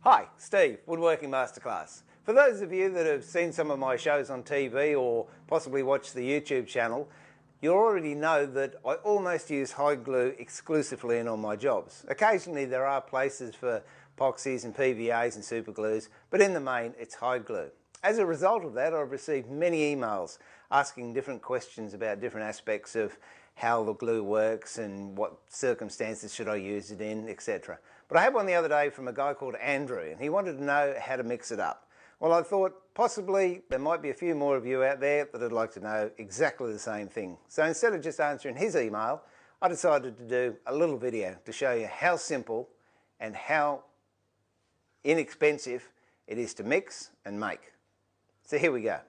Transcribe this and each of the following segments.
Hi, Steve, Woodworking Masterclass. For those of you that have seen some of my shows on TV or possibly watched the YouTube channel, you already know that I almost use hide glue exclusively in all my jobs. Occasionally there are places for epoxies and PVAs and super glues, but in the main it's hide glue. As a result of that, I've received many emails asking different questions about different aspects of how the glue works and what circumstances should I use it in, etc. But I had one the other day from a guy called Andrew, and he wanted to know how to mix it up. Well, I thought possibly there might be a few more of you out there that would like to know exactly the same thing. So instead of just answering his email, I decided to do a little video to show you how simple and how inexpensive it is to mix and make. So here we go.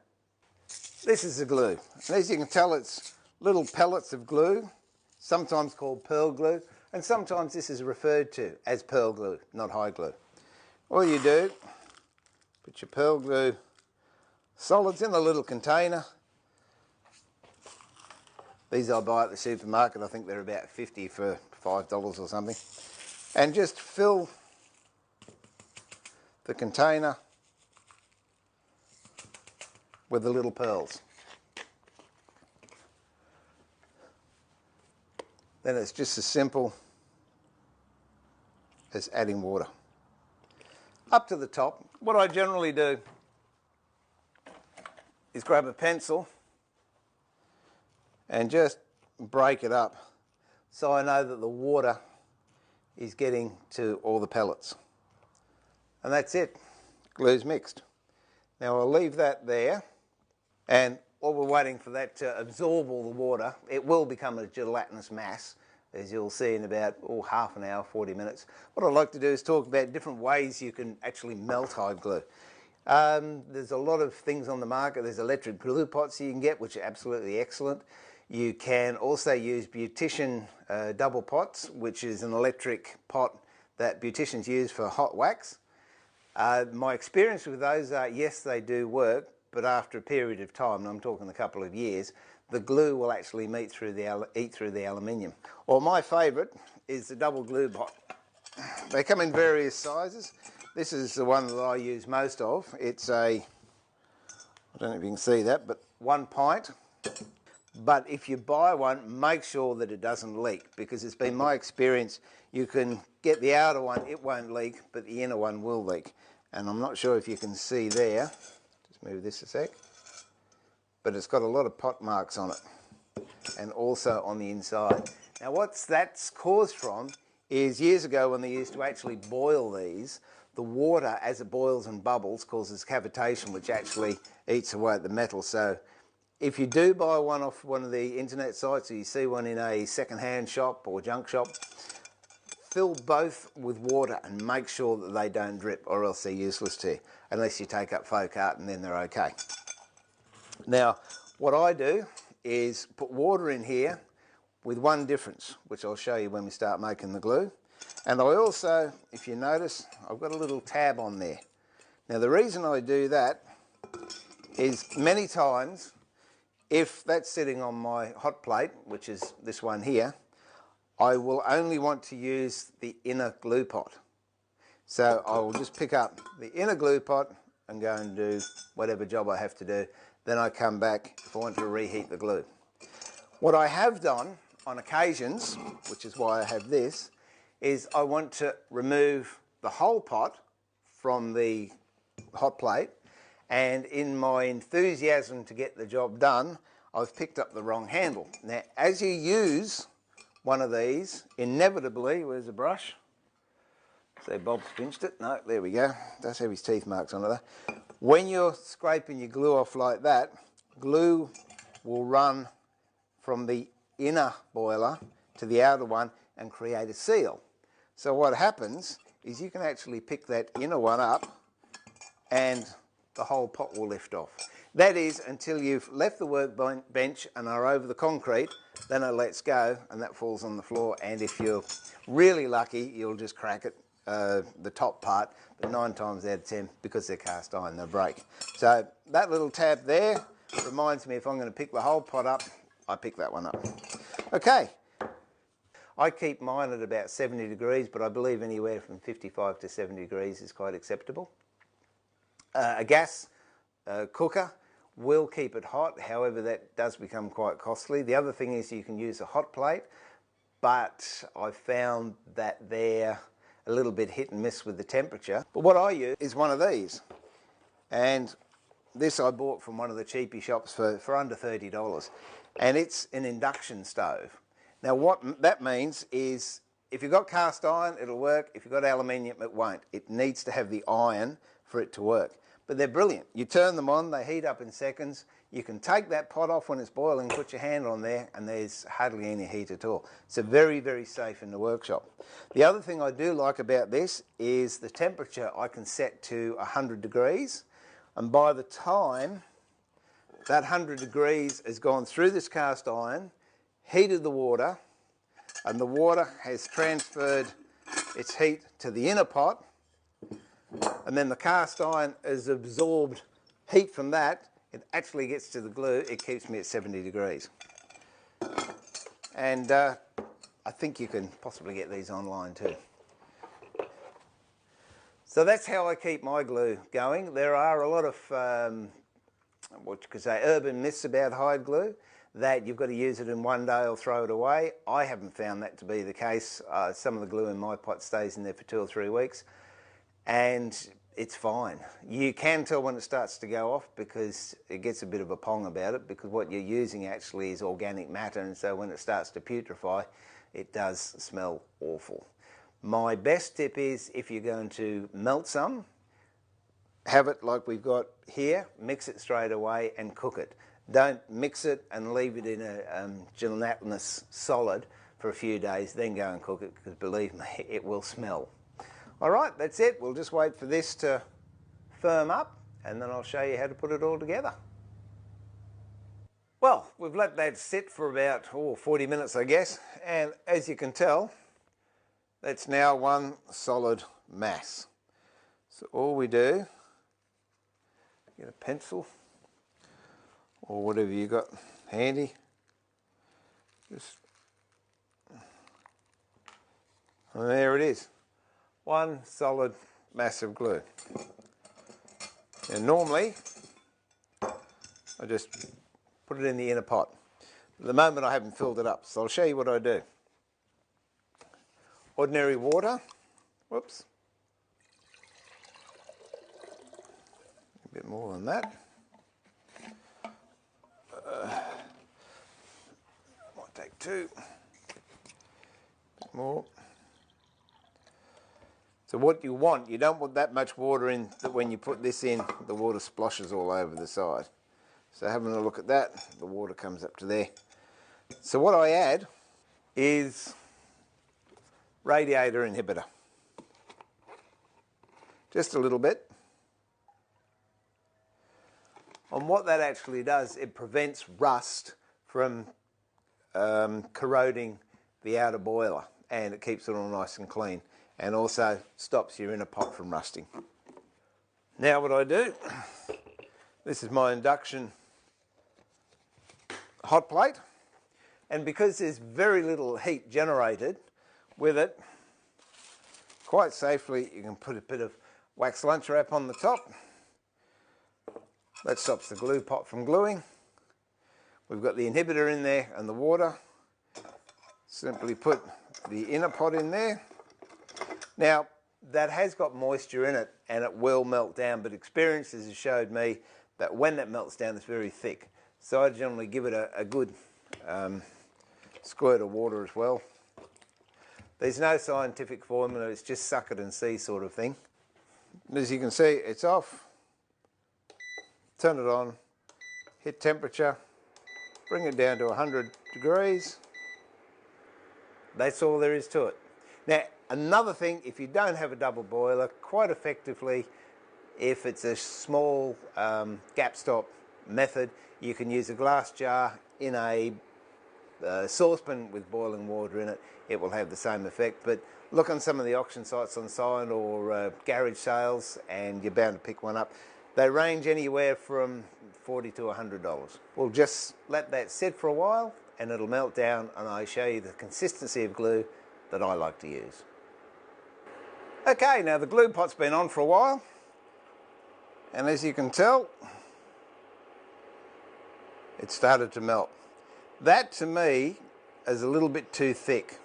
This is the glue. And as you can tell, it's little pellets of glue, sometimes called pearl glue, and sometimes this is referred to as pearl glue, not hide glue. All you do, put your pearl glue solids in a little container. These I buy at the supermarket. I think they're about 50 for $5 or something. And just fill the container with the little pearls. Then it's just as simple as adding water. Up to the top, what I generally do is grab a pencil and just break it up so I know that the water is getting to all the pellets. And that's it, glue's mixed. Now I'll leave that there, and while we're waiting for that to absorb all the water, it will become a gelatinous mass, as you'll see in about half an hour, 40 minutes. What I'd like to do is talk about different ways you can actually melt hide glue. There's a lot of things on the market. There's electric glue pots you can get, which are absolutely excellent. You can also use beautician double pots, which is an electric pot that beauticians use for hot wax. My experience with those are, yes, they do work, but after a period of time, and I'm talking a couple of years, the glue will actually eat through the aluminium. Or my favourite is the double glue pot. They come in various sizes. This is the one that I use most of. It's I don't know if you can see that, but 1 pint. But if you buy one, make sure that it doesn't leak, because it's been my experience, you can get the outer one, it won't leak, but the inner one will leak. And I'm not sure if you can see there. Just move this a sec. But it's got a lot of pot marks on it, and also on the inside. Now that's caused from is years ago when they used to actually boil these, the water as it boils and bubbles causes cavitation, which actually eats away at the metal. So if you do buy one off one of the internet sites, or you see one in a second-hand shop or junk shop, fill both with water and make sure that they don't drip, or else they're useless to you, unless you take up folk art, and then they're okay. Now, what I do is put water in here with one difference, which I'll show you when we start making the glue. And I also, if you notice, I've got a little tab on there. Now, the reason I do that is many times, if that's sitting on my hot plate, which is this one here, I will only want to use the inner glue pot. So I will just pick up the inner glue pot and go and do whatever job I have to do. Then I come back if I want to reheat the glue. What I have done on occasions, which is why I have this, is I want to remove the whole pot from the hot plate, and in my enthusiasm to get the job done, I've picked up the wrong handle. Now, as you use one of these, inevitably, where's the brush? So Bob's pinched it. No, there we go. Does have his teeth marks on it though. When you're scraping your glue off like that, glue will run from the inner boiler to the outer one and create a seal. So what happens is you can actually pick that inner one up and the whole pot will lift off. That is until you've left the workbench and are over the concrete, then it lets go and that falls on the floor, and if you're really lucky, you'll just crack it, the top part, but 9 times out of 10, because they're cast iron, they'll break. So that little tab there reminds me if I'm going to pick the whole pot up, I pick that one up. Okay, I keep mine at about 70 degrees, but I believe anywhere from 55 to 70 degrees is quite acceptable. A gas cooker will keep it hot, however that does become quite costly. The other thing is you can use a hot plate, but I found that they're a little bit hit and miss with the temperature. But what I use is one of these, and this I bought from one of the cheapy shops for under $30, and it's an induction stove. Now what that means is if you've got cast iron, it'll work. If you've got aluminium, it won't. It needs to have the iron for it to work. But they're brilliant. You turn them on, they heat up in seconds. You can take that pot off when it's boiling, put your hand on there, and there's hardly any heat at all. So very, very safe in the workshop. The other thing I do like about this is the temperature I can set to 100 degrees. And by the time that 100 degrees has gone through this cast iron, heated the water, and the water has transferred its heat to the inner pot, and then the cast iron has absorbed heat from that, it actually gets to the glue, it keeps me at 70 degrees. And I think you can possibly get these online too. So that's how I keep my glue going. There are a lot of, what you could say, urban myths about hide glue, that you've got to use it in one day or throw it away. I haven't found that to be the case. Some of the glue in my pot stays in there for 2 or 3 weeks, and it's fine. You can tell when it starts to go off because it gets a bit of a pong about it, because what you're using actually is organic matter, and so when it starts to putrefy, it does smell awful. My best tip is, if you're going to melt some, have it like we've got here, mix it straight away and cook it. Don't mix it and leave it in a gelatinous solid for a few days, then go and cook it, because believe me, it will smell. All right, that's it. We'll just wait for this to firm up, and then I'll show you how to put it all together. Well, we've let that sit for about 40 minutes, I guess, and as you can tell, that's now one solid mass. So all we do, get a pencil or whatever you got handy, just, and there it is. One solid mass of glue. And normally, I just put it in the inner pot. At the moment I haven't filled it up, so I'll show you what I do. Ordinary water, whoops, a bit more than that. Might take 2, a bit more. So what you want, you don't want that much water in that when you put this in, the water splashes all over the side. So having a look at that, the water comes up to there. So what I add is radiator inhibitor. Just a little bit. And what that actually does, it prevents rust from corroding the outer boiler, and it keeps it all nice and clean, and also stops your inner pot from rusting. Now what I do, this is my induction hot plate, and because there's very little heat generated with it, quite safely you can put a bit of wax lunch wrap on the top. That stops the glue pot from gluing. We've got the inhibitor in there and the water. Simply put the inner pot in there. Now, that has got moisture in it and it will melt down, but experiences have showed me that when that melts down, it's very thick. So I generally give it a good squirt of water as well. There's no scientific formula, it's just suck it and see sort of thing. As you can see, it's off. Turn it on, hit temperature, bring it down to 100 degrees. That's all there is to it. Now, another thing, if you don't have a double boiler, quite effectively, if it's a small gap stop method, you can use a glass jar in a saucepan with boiling water in it. It will have the same effect, but look on some of the auction sites on site or garage sales and you're bound to pick one up. They range anywhere from $40 to $100. We'll just let that sit for a while and it'll melt down, and I'll show you the consistency of glue that I like to use. Okay, now the glue pot's been on for a while, and as you can tell, it started to melt. That to me is a little bit too thick.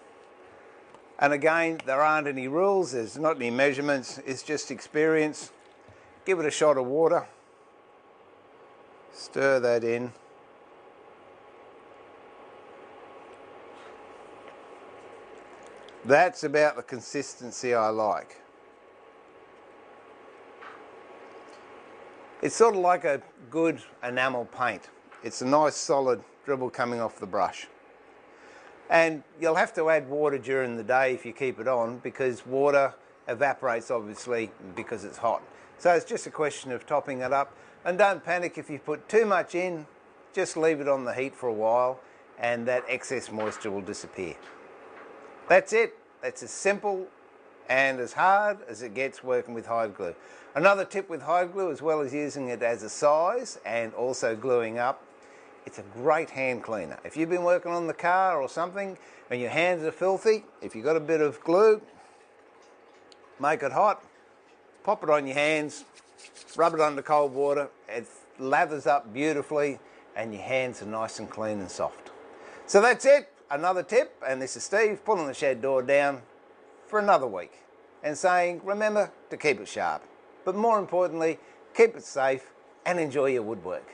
And again, there aren't any rules, there's not any measurements, it's just experience. Give it a shot of water, stir that in. That's about the consistency I like. It's sort of like a good enamel paint. It's a nice solid dribble coming off the brush. And you'll have to add water during the day if you keep it on, because water evaporates obviously because it's hot. So it's just a question of topping it up. And don't panic if you put too much in, just leave it on the heat for a while and that excess moisture will disappear. That's it. That's as simple and as hard as it gets working with hide glue. Another tip with hide glue, as well as using it as a size and also gluing up, it's a great hand cleaner. If you've been working on the car or something and your hands are filthy, if you've got a bit of glue, make it hot, pop it on your hands, rub it under cold water, it lathers up beautifully and your hands are nice and clean and soft. So that's it. Another tip, and this is Steve pulling the shed door down for another week and saying remember to keep it sharp, but more importantly keep it safe and enjoy your woodwork.